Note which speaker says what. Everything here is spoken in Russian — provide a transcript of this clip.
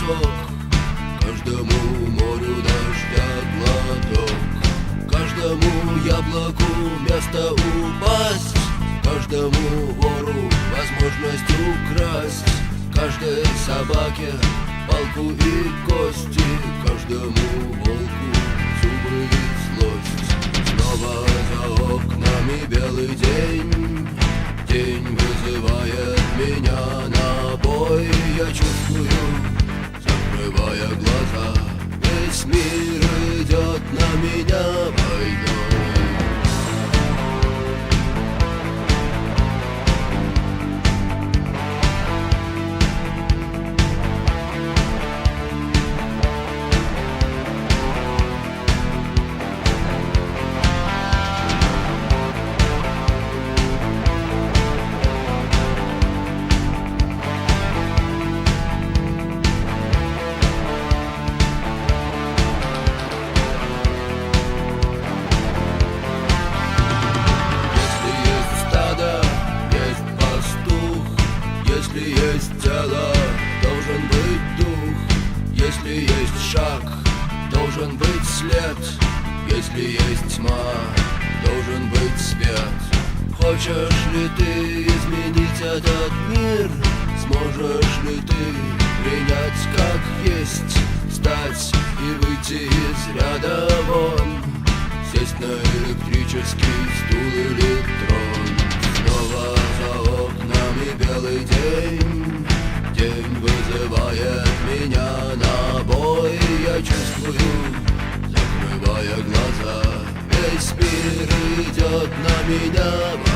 Speaker 1: песок, каждому морю дождя глоток, каждому яблоку место упасть, каждому вору возможность украсть, каждой собаке палку и кости, каждому волку зубы и злость. Снова за окнами белый день, день вызывает меня на бой. Я чувствую, закрывая глаза, весь мир идет на меня войной. Если есть тело, должен быть дух. Если есть шаг, должен быть след. Если есть тьма, должен быть свет. Хочешь ли ты изменить этот мир? Сможешь ли ты принять как есть? Встать и выйти из ряда вон, сесть на электрический стул или трон. Снова за окнами белый день, день вызывает меня на бой. Я чувствую, закрывая глаза, весь мир идет на меня.